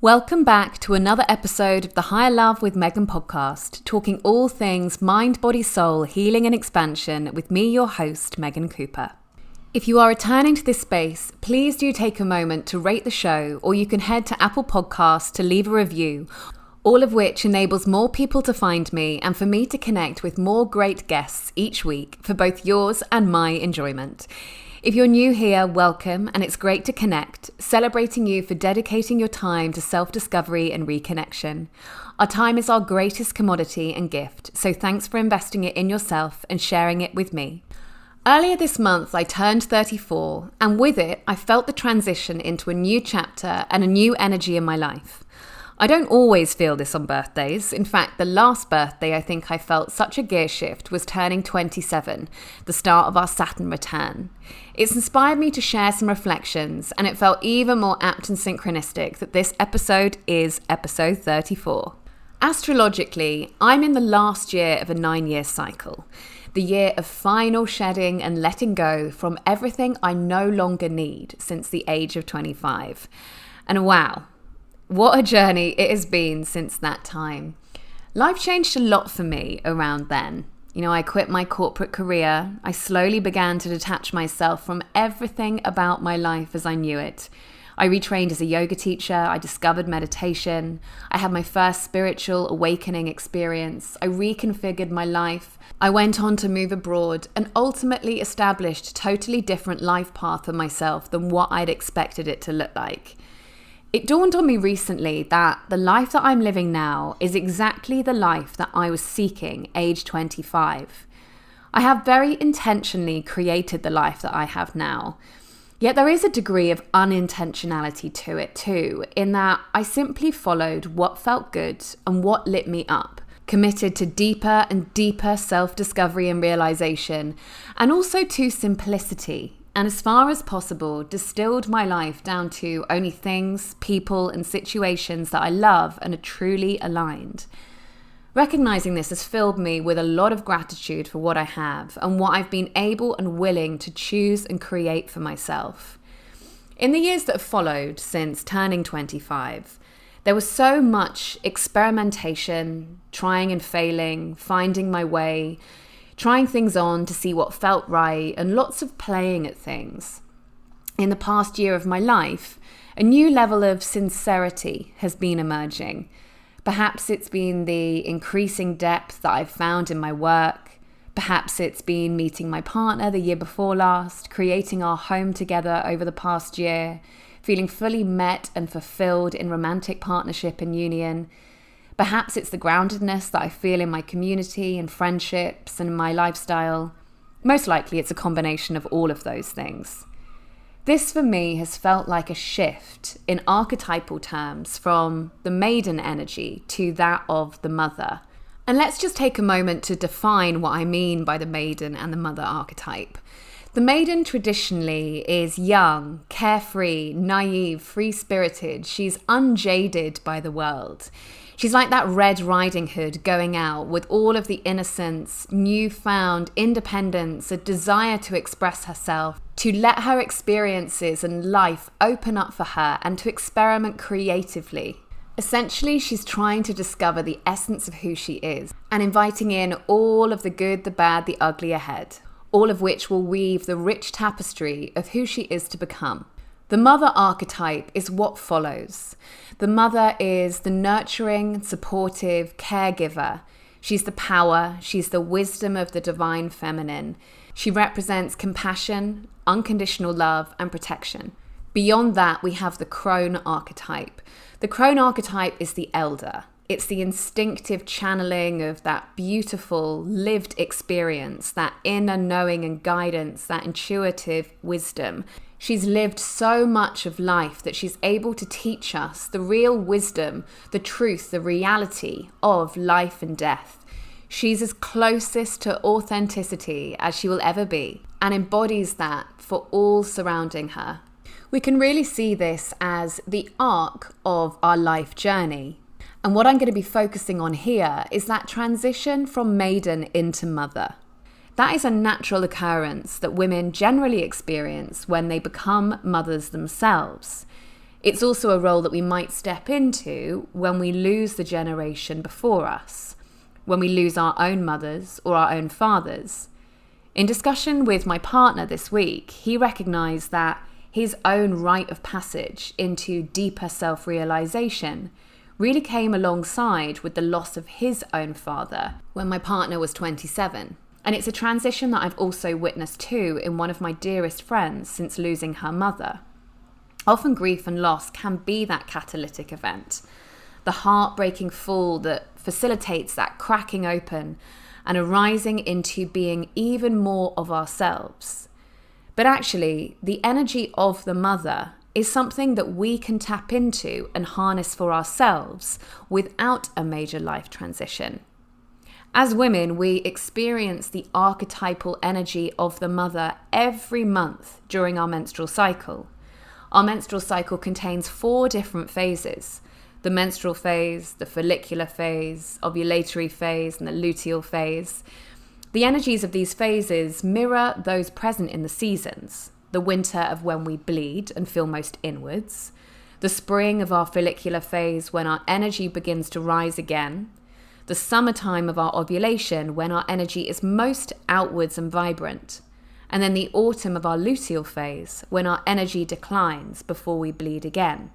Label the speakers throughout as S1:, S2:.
S1: Welcome back to another episode of the Higher Love with Megan podcast, talking all things mind, body, soul, healing and expansion with me, your host, Megan Cooper. If you are returning to this space, please do take a moment to rate the show, or you can head to Apple Podcasts to leave a review, all of which enables more people to find me and for me to connect with more great guests each week for both yours and my enjoyment. If you're new here, welcome, and it's great to connect, celebrating you for dedicating your time to self-discovery and reconnection. Our time is our greatest commodity and gift, so thanks for investing it in yourself and sharing it with me. Earlier this month, I turned 34, and with it, I felt the transition into a new chapter and a new energy in my life. I don't always feel this on birthdays. In fact, the last birthday I think I felt such a gear shift was turning 27, the start of our Saturn Return. It's inspired me to share some reflections, and it felt even more apt and synchronistic that this episode is episode 34. Astrologically, I'm in the last year of a 9-year cycle, the year of final shedding and letting go from everything I no longer need since the age of 25. And wow, what a journey it has been since that time. Life changed a lot for me around then. I quit my corporate career. I slowly began to detach myself from everything about my life as I knew it. I retrained as a yoga teacher. I discovered meditation. I had my first spiritual awakening experience. I reconfigured my life. I went on to move abroad and ultimately established a totally different life path for myself than what I'd expected it to look like. It dawned on me recently that the life that I'm living now is exactly the life that I was seeking age 25. I have very intentionally created the life that I have now. Yet there is a degree of unintentionality to it too, in that I simply followed what felt good and what lit me up, committed to deeper and deeper self-discovery and realization, and also to simplicity. And as far as possible, distilled my life down to only things, people, and situations that I love and are truly aligned. Recognizing this has filled me with a lot of gratitude for what I have and what I've been able and willing to choose and create for myself. In the years that have followed since turning 25, there was so much experimentation, trying and failing, finding my way, trying things on to see what felt right, and lots of playing at things. In the past year of my life, a new level of sincerity has been emerging. Perhaps it's been the increasing depth that I've found in my work. Perhaps it's been meeting my partner the year before last, creating our home together over the past year, feeling fully met and fulfilled in romantic partnership and union. Perhaps it's the groundedness that I feel in my community and friendships and my lifestyle. Most likely it's a combination of all of those things. This for me has felt like a shift in archetypal terms from the maiden energy to that of the mother. And let's just take a moment to define what I mean by the maiden and the mother archetype. The maiden traditionally is young, carefree, naive, free-spirited. She's unjaded by the world. She's like that Red Riding Hood going out with all of the innocence, newfound independence, a desire to express herself, to let her experiences and life open up for her and to experiment creatively. Essentially, she's trying to discover the essence of who she is and inviting in all of the good, the bad, the ugly ahead, all of which will weave the rich tapestry of who she is to become. The mother archetype is what follows. The mother is the nurturing, supportive caregiver. She's the power, she's the wisdom of the divine feminine. She represents compassion, unconditional love, and protection. Beyond that, we have the crone archetype. The crone archetype is the elder. It's the instinctive channeling of that beautiful lived experience, that inner knowing and guidance, that intuitive wisdom. She's lived so much of life that she's able to teach us the real wisdom, the truth, the reality of life and death. She's as closest to authenticity as she will ever be and embodies that for all surrounding her. We can really see this as the arc of our life journey. And what I'm going to be focusing on here is that transition from maiden into mother. That is a natural occurrence that women generally experience when they become mothers themselves. It's also a role that we might step into when we lose the generation before us, when we lose our own mothers or our own fathers. In discussion with my partner this week, he recognised that his own rite of passage into deeper self-realisation really came alongside with the loss of his own father when my partner was 27. And it's a transition that I've also witnessed too in one of my dearest friends since losing her mother. Often grief and loss can be that catalytic event, the heartbreaking fall that facilitates that cracking open and a rising into being even more of ourselves. But actually, the energy of the mother is something that we can tap into and harness for ourselves without a major life transition. As women, we experience the archetypal energy of the mother every month during our menstrual cycle. Our menstrual cycle contains 4 different phases: the menstrual phase, the follicular phase, ovulatory phase, and the luteal phase. The energies of these phases mirror those present in the seasons: the winter of when we bleed and feel most inwards, the spring of our follicular phase when our energy begins to rise again, the summertime of our ovulation when our energy is most outwards and vibrant, and then the autumn of our luteal phase when our energy declines before we bleed again.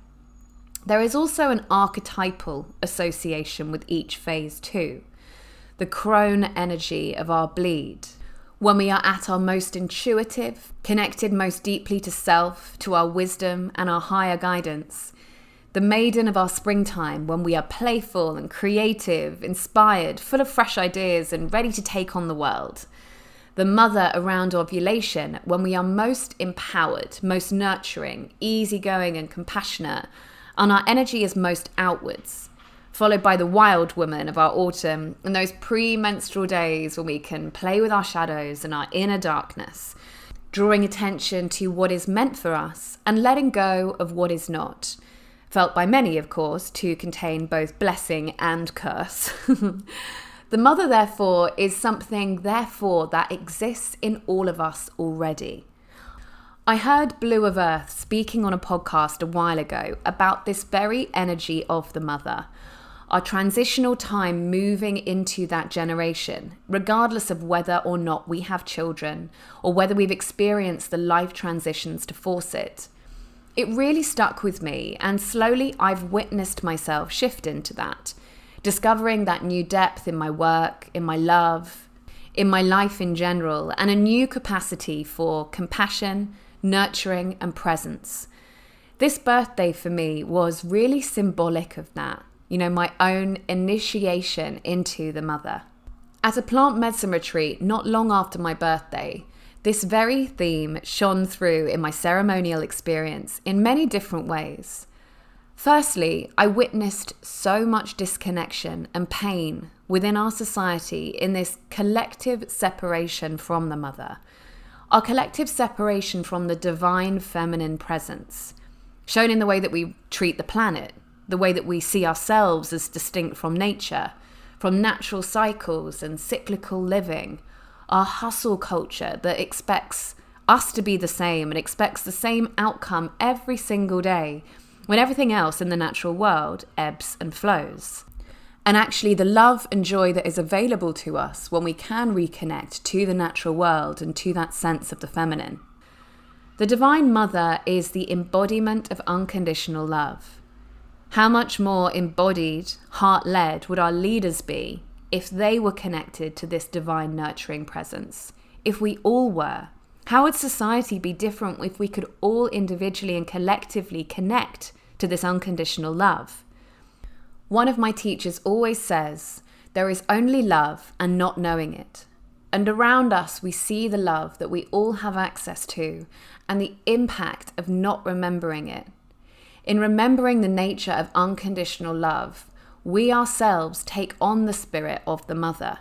S1: There is also an archetypal association with each phase too, the crone energy of our bleed, when we are at our most intuitive, connected most deeply to self, to our wisdom and our higher guidance, the maiden of our springtime when we are playful and creative, inspired, full of fresh ideas and ready to take on the world. The mother around ovulation when we are most empowered, most nurturing, easygoing and compassionate, and our energy is most outwards, followed by the wild woman of our autumn and those pre-menstrual days when we can play with our shadows and our inner darkness, drawing attention to what is meant for us and letting go of what is not. Felt by many, of course, to contain both blessing and curse. The mother, therefore, is something, that exists in all of us already. I heard Blue of Earth speaking on a podcast a while ago about this very energy of the mother, our transitional time moving into that generation, regardless of whether or not we have children or whether we've experienced the life transitions to force it. It really stuck with me, and slowly I've witnessed myself shift into that, discovering that new depth in my work, in my love, in my life in general, and a new capacity for compassion, nurturing, and presence. This birthday for me was really symbolic of that, my own initiation into the mother. At a plant medicine retreat not long after my birthday, this very theme shone through in my ceremonial experience in many different ways. Firstly, I witnessed so much disconnection and pain within our society in this collective separation from the mother, our collective separation from the divine feminine presence, shown in the way that we treat the planet, the way that we see ourselves as distinct from nature, from natural cycles and cyclical living, our hustle culture that expects us to be the same and expects the same outcome every single day, when everything else in the natural world ebbs and flows. And actually the love and joy that is available to us when we can reconnect to the natural world and to that sense of the feminine. The Divine Mother is the embodiment of unconditional love. How much more embodied, heart-led would our leaders be if they were connected to this divine nurturing presence? If we all were? How would society be different if we could all individually and collectively connect to this unconditional love? One of my teachers always says, there is only love and not knowing it. And around us, we see the love that we all have access to and the impact of not remembering it. In remembering the nature of unconditional love, we ourselves take on the spirit of the mother.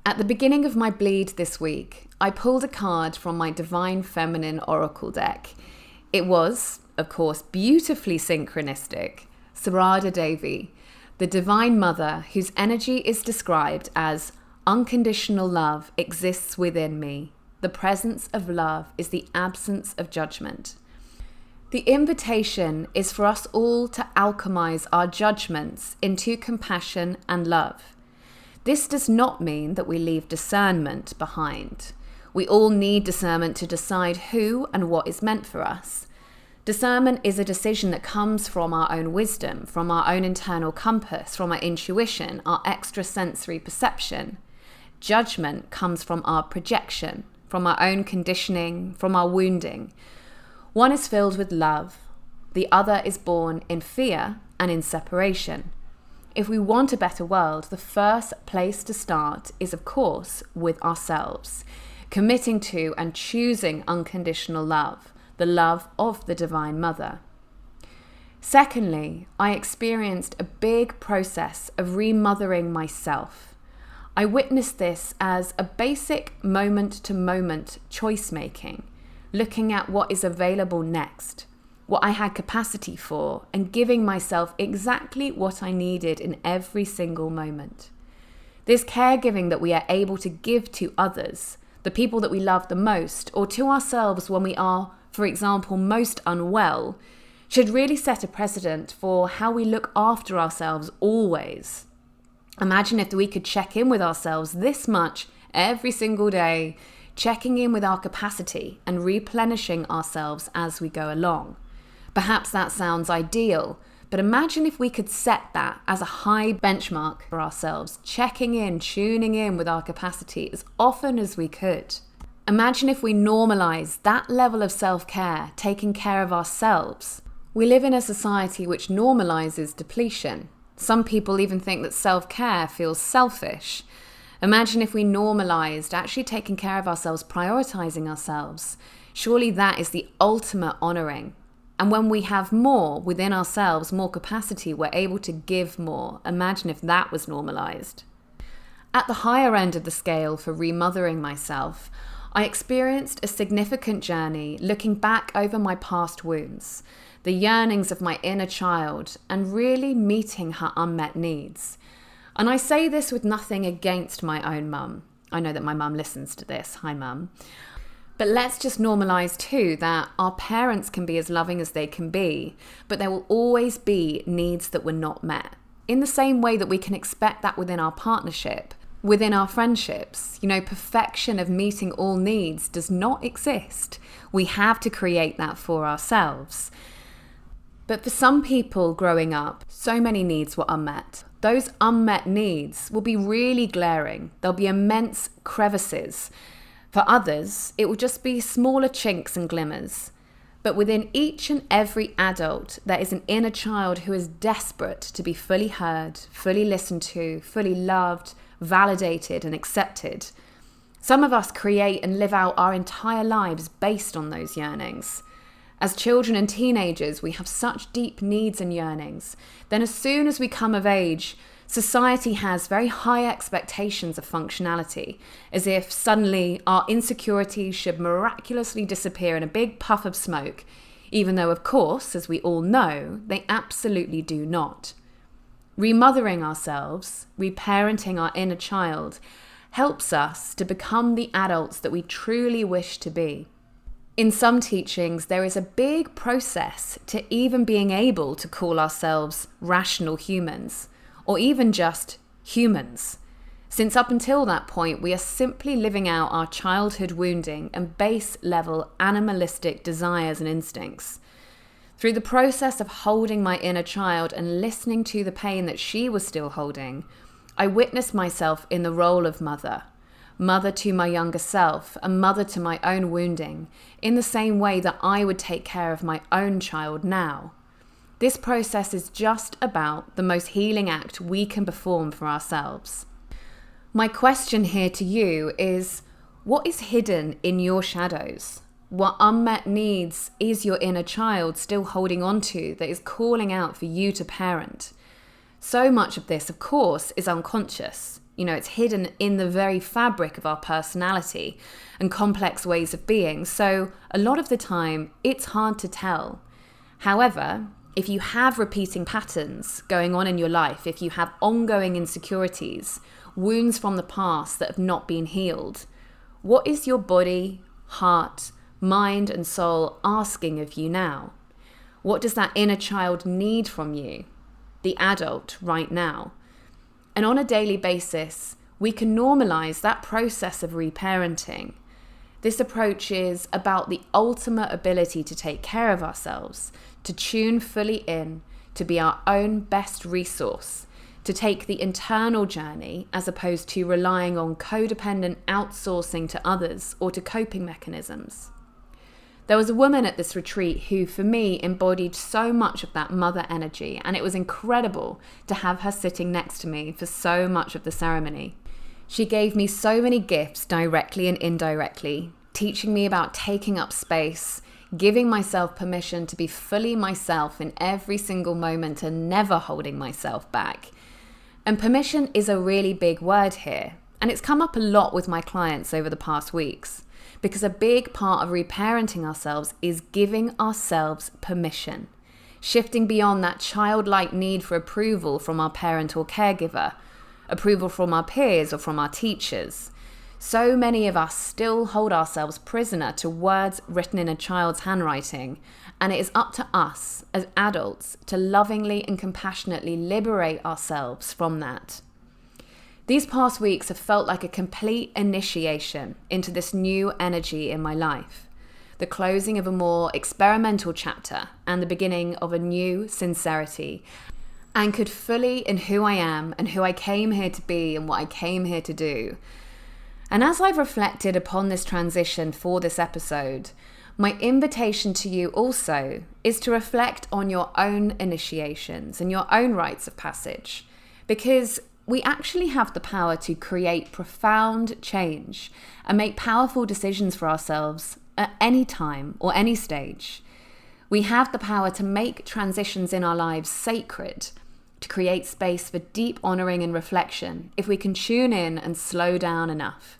S1: At the beginning of my bleed this week, I pulled a card from my Divine Feminine Oracle deck. It was, of course, beautifully synchronistic. Sarada Devi, the Divine Mother, whose energy is described as unconditional love exists within me. The presence of love is the absence of judgment. The invitation is for us all to alchemize our judgments into compassion and love. This does not mean that we leave discernment behind. We all need discernment to decide who and what is meant for us. Discernment is a decision that comes from our own wisdom, from our own internal compass, from our intuition, our extrasensory perception. Judgment comes from our projection, from our own conditioning, from our wounding. One is filled with love, the other is born in fear and in separation. If we want a better world, the first place to start is, of course, with ourselves, committing to and choosing unconditional love, the love of the Divine Mother. Secondly, I experienced a big process of remothering myself. I witnessed this as a basic moment-to-moment choice-making, looking at what is available next, what I had capacity for, and giving myself exactly what I needed in every single moment. This caregiving that we are able to give to others, the people that we love the most, or to ourselves when we are, for example, most unwell, should really set a precedent for how we look after ourselves always. Imagine if we could check in with ourselves this much every single day, checking in with our capacity and replenishing ourselves as we go along. Perhaps that sounds ideal, but imagine if we could set that as a high benchmark for ourselves, checking in, tuning in with our capacity as often as we could. Imagine if we normalize that level of self-care, taking care of ourselves. We live in a society which normalizes depletion. Some people even think that self-care feels selfish. Imagine if we normalized actually taking care of ourselves, prioritizing ourselves. Surely that is the ultimate honoring. And when we have more within ourselves, more capacity, we're able to give more. Imagine if that was normalized. At the higher end of the scale for remothering myself, I experienced a significant journey looking back over my past wounds, the yearnings of my inner child, and really meeting her unmet needs. And I say this with nothing against my own mum. I know that my mum listens to this. Hi, mum. But let's just normalize too that our parents can be as loving as they can be, but there will always be needs that were not met. In the same way that we can expect that within our partnership, within our friendships. Perfection of meeting all needs does not exist. We have to create that for ourselves. But for some people growing up, so many needs were unmet. Those unmet needs will be really glaring. There'll be immense crevices. For others, it will just be smaller chinks and glimmers. But within each and every adult, there is an inner child who is desperate to be fully heard, fully listened to, fully loved, validated and accepted. Some of us create and live out our entire lives based on those yearnings. As children and teenagers, we have such deep needs and yearnings. Then as soon as we come of age, society has very high expectations of functionality, as if suddenly our insecurities should miraculously disappear in a big puff of smoke, even though, of course, as we all know, they absolutely do not. Remothering ourselves, reparenting our inner child, helps us to become the adults that we truly wish to be. In some teachings, there is a big process to even being able to call ourselves rational humans, or even just humans, since up until that point, we are simply living out our childhood wounding and base-level animalistic desires and instincts. Through the process of holding my inner child and listening to the pain that she was still holding, I witnessed myself in the role of mother to my younger self, a mother to my own wounding, in the same way that I would take care of my own child now. This process is just about the most healing act we can perform for ourselves. My question here to you is, what is hidden in your shadows? What unmet needs is your inner child still holding on to that is calling out for you to parent? So much of this, of course, is unconscious. It's hidden in the very fabric of our personality and complex ways of being. So a lot of the time, it's hard to tell. However, if you have repeating patterns going on in your life, if you have ongoing insecurities, wounds from the past that have not been healed, what is your body, heart, mind and soul asking of you now? What does that inner child need from you, the adult, right now? And on a daily basis, we can normalize that process of reparenting. This approach is about the ultimate ability to take care of ourselves, to tune fully in, to be our own best resource, to take the internal journey as opposed to relying on codependent outsourcing to others or to coping mechanisms. There was a woman at this retreat who, for me, embodied so much of that mother energy, and it was incredible to have her sitting next to me for so much of the ceremony. She gave me so many gifts directly and indirectly, teaching me about taking up space, giving myself permission to be fully myself in every single moment and never holding myself back. And permission is a really big word here, and it's come up a lot with my clients over the past weeks, because a big part of reparenting ourselves is giving ourselves permission, shifting beyond that childlike need for approval from our parent or caregiver, approval from our peers or from our teachers. So many of us still hold ourselves prisoner to words written in a child's handwriting, and it is up to us as adults to lovingly and compassionately liberate ourselves from that. These past weeks have felt like a complete initiation into this new energy in my life, the closing of a more experimental chapter and the beginning of a new sincerity, anchored fully in who I am and who I came here to be and what I came here to do. And as I've reflected upon this transition for this episode, my invitation to you also is to reflect on your own initiations and your own rites of passage, because we actually have the power to create profound change and make powerful decisions for ourselves at any time or any stage. We have the power to make transitions in our lives sacred, to create space for deep honoring and reflection if we can tune in and slow down enough.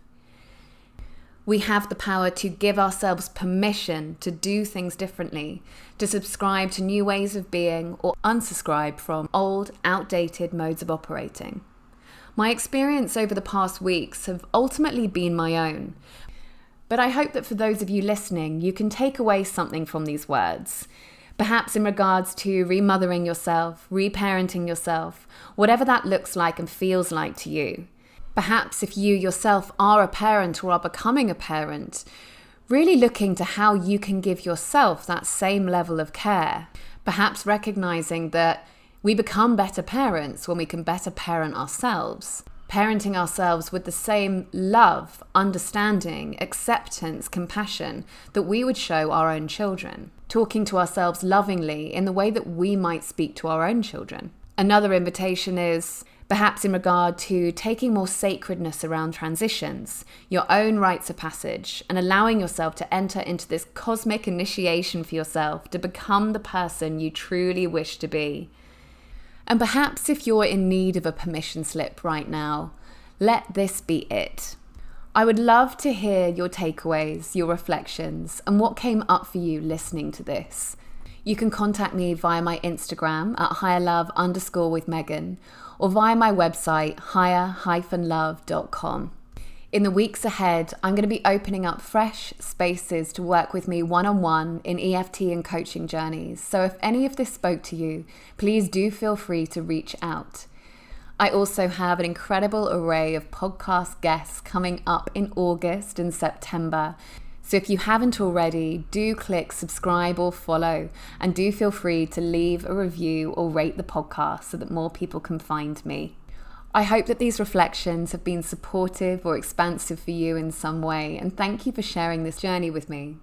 S1: We have the power to give ourselves permission to do things differently, to subscribe to new ways of being or unsubscribe from old, outdated modes of operating. My experience over the past weeks have ultimately been my own, but I hope that for those of you listening, you can take away something from these words. Perhaps in regards to remothering yourself, reparenting yourself, whatever that looks like and feels like to you. Perhaps if you yourself are a parent or are becoming a parent, really looking to how you can give yourself that same level of care. Perhaps recognizing that we become better parents when we can better parent ourselves. Parenting ourselves with the same love, understanding, acceptance, compassion that we would show our own children. Talking to ourselves lovingly in the way that we might speak to our own children. Another invitation is perhaps in regard to taking more sacredness around transitions, your own rites of passage, and allowing yourself to enter into this cosmic initiation for yourself to become the person you truly wish to be. And perhaps if you're in need of a permission slip right now, let this be it. I would love to hear your takeaways, your reflections, and what came up for you listening to this. You can contact me via my Instagram at higherlove_with_Megan or via my website higher-love.com. In the weeks ahead, I'm going to be opening up fresh spaces to work with me one-on-one in EFT and coaching journeys. So if any of this spoke to you, please do feel free to reach out. I also have an incredible array of podcast guests coming up in August and September. So if you haven't already, do click subscribe or follow, and do feel free to leave a review or rate the podcast so that more people can find me. I hope that these reflections have been supportive or expansive for you in some way, and thank you for sharing this journey with me.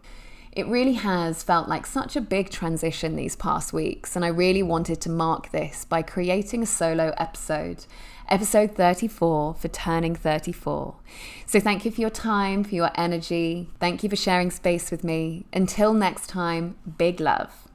S1: It really has felt like such a big transition these past weeks, and I really wanted to mark this by creating a solo episode 34 for turning 34. So thank you for your time, for your energy. Thank you for sharing space with me. Until next time, big love.